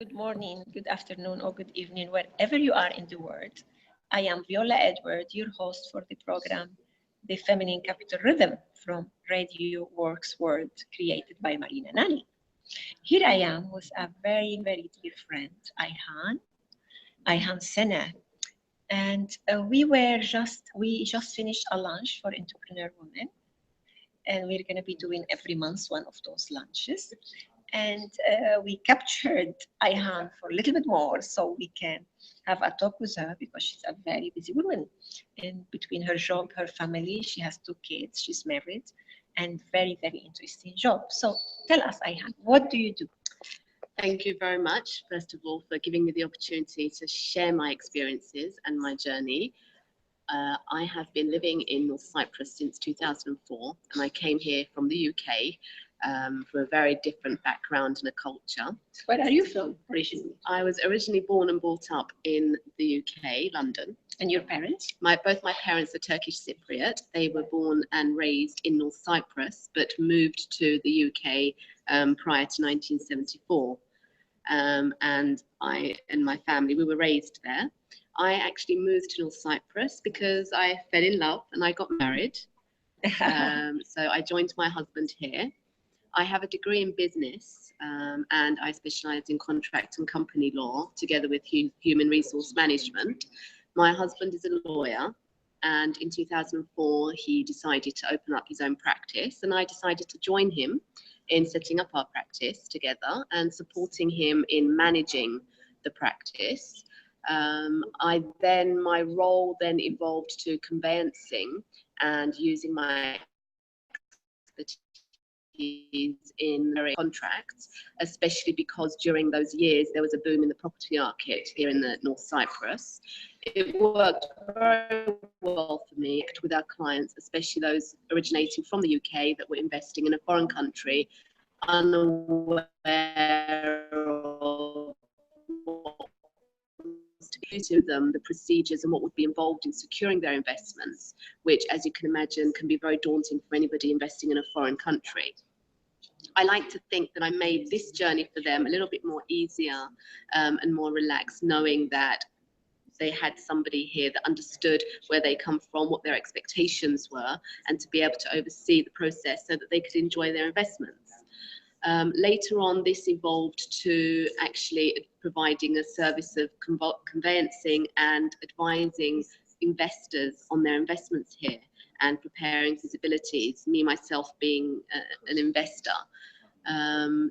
Good morning, good afternoon, or good evening, wherever you are in the world. I am Viola Edward, your host for the program, The Feminine Capital Rhythm from Radio Works World, created by Marina Nani. Here I am with a very, very dear friend, Ayhan Sena. And we just finished a lunch for entrepreneur women, and we're going to be doing every month one of those lunches. And we captured Ayhan for a little bit more so we can have a talk with her because she's a very busy woman. And between her job, her family, she has 2 kids, she's married, and very, very interesting job. So tell us, Ayhan, what do you do? Thank you very much, first of all, for giving me the opportunity to share my experiences and my journey. I have been living in North Cyprus since 2004, and I came here from the UK for a very different background and a culture. Where are you from originally? I was originally born and brought up in the UK, London. And your parents? Both my parents are Turkish Cypriot. They were born and raised in North Cyprus, but moved to the UK prior to 1974. And I and my family, we were raised there. I actually moved to North Cyprus because I fell in love and I got married. So I joined my husband here. I have a degree in business and I specialize in contract and company law together with human resource management. My husband is a lawyer, and in 2004 he decided to open up his own practice, and I decided to join him in setting up our practice together and supporting him in managing the practice. My role then evolved to conveyancing and using my expertise in contracts, especially because during those years there was a boom in the property market here in the North Cyprus. It worked very well for me with our clients, especially those originating from the UK that were investing in a foreign country, unaware of to them the procedures and what would be involved in securing their investments, which, as you can imagine, can be very daunting for anybody investing in a foreign country. I like to think that I made this journey for them a little bit more easier and more relaxed, knowing that they had somebody here that understood where they come from, what their expectations were, and to be able to oversee the process so that they could enjoy their investments. Later on, this evolved to actually providing a service of conveyancing and advising investors on their investments here and preparing feasibilities, me myself being an investor.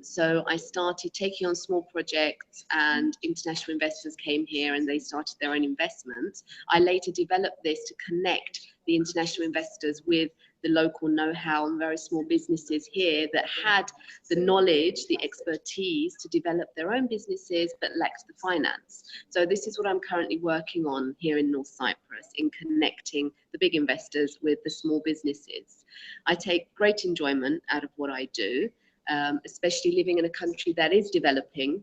So I started taking on small projects, and international investors came here and they started their own investments. I later developed this to connect the international investors with the local know-how and very small businesses here that had the knowledge, the expertise to develop their own businesses but lacked the finance. So this is what I'm currently working on here in North Cyprus, in connecting the big investors with the small businesses. I take great enjoyment out of what I do, especially living in a country that is developing.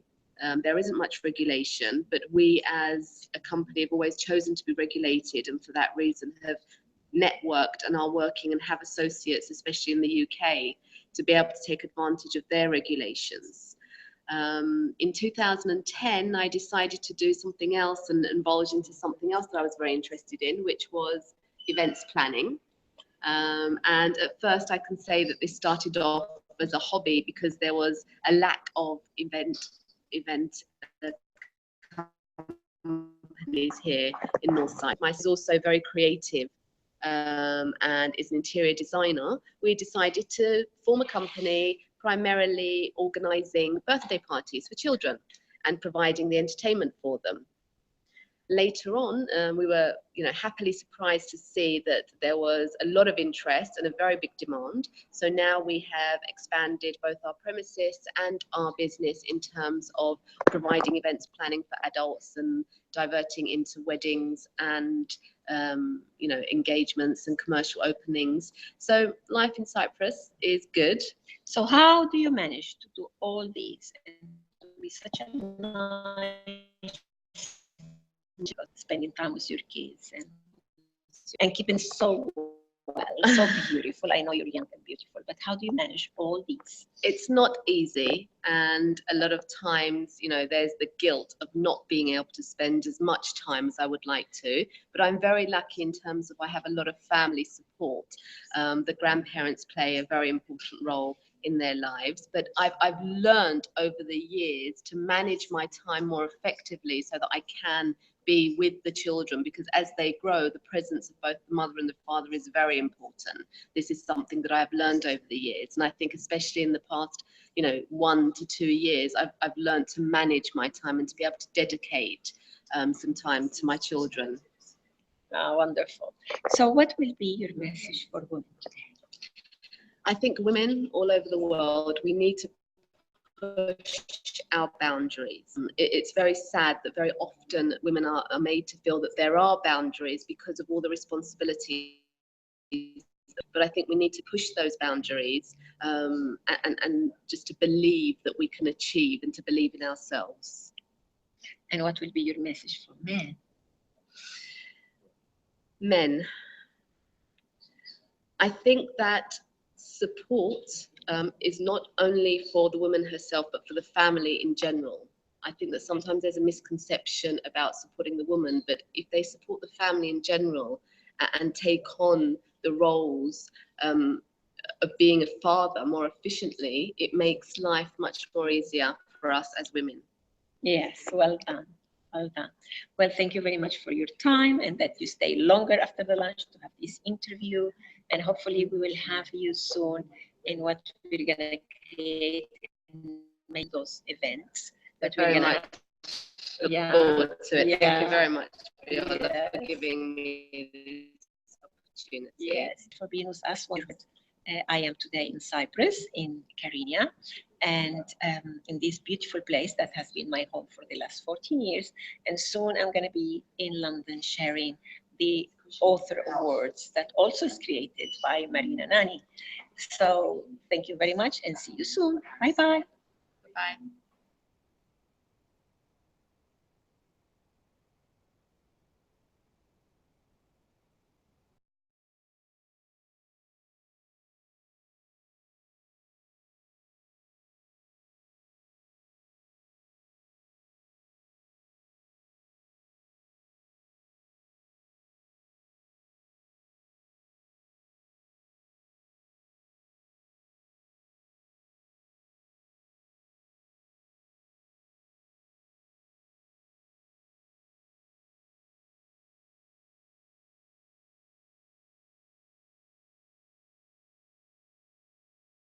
There isn't much regulation, but we as a company have always chosen to be regulated, and for that reason have networked and are working and have associates, especially in the UK, to be able to take advantage of their regulations. In 2010, I decided to do something else and indulge into something else that I was very interested in, which was events planning. And at first I can say that this started off as a hobby because there was a lack of event companies here in North Cyprus. My is also very creative and is an interior designer. We decided to form a company primarily organising birthday parties for children and providing the entertainment for them. Later on, we were happily surprised to see that there was a lot of interest and a very big demand. So now we have expanded both our premises and our business in terms of providing events planning for adults and diverting into weddings and engagements and commercial openings. So life in Cyprus is good. So how do you manage to do all these and to be such a nice spending time with your kids and keeping so well, so beautiful. I know you're young and beautiful, but how do you manage all these? It's not easy, and a lot of times, you know, there's the guilt of not being able to spend as much time as I would like to. But I'm very lucky in terms of I have a lot of family support. The grandparents play a very important role in their lives, but I've learned over the years to manage my time more effectively so that I can be with the children, because as they grow, the presence of both the mother and the father is very important. This is something that I've learned over the years, and I think especially in the past, you know, 1 to 2 years, I've learned to manage my time and to be able to dedicate some time to my children. Wonderful. So what will be your message for women today? I think women all over the world, we need to push our boundaries. It's very sad that very often women are made to feel that there are boundaries because of all the responsibilities. But I think we need to push those boundaries and just to believe that we can achieve and to believe in ourselves. And what will be your message for men? Men, I think that support is not only for the woman herself, but for the family in general. I think that sometimes there's a misconception about supporting the woman, but if they support the family in general and take on the roles of being a father more efficiently, it makes life much more easier for us as women. Yes, well done. Well done. Well, thank you very much for your time and that you stay longer after the lunch to have this interview. And hopefully we will have you soon in what we're going to create and make those events that we're going to. Look Yeah, forward to it. yeah, Thank you very much, Viola, yes, for giving me this opportunity. yes, for being with us. I am today in Cyprus, in Karinia, and in this beautiful place that has been my home for the last 14 years. And soon I'm going to be in London sharing the Author Awards that also is created by Marina Nani. So thank you very much and see you soon. Bye-bye. Bye.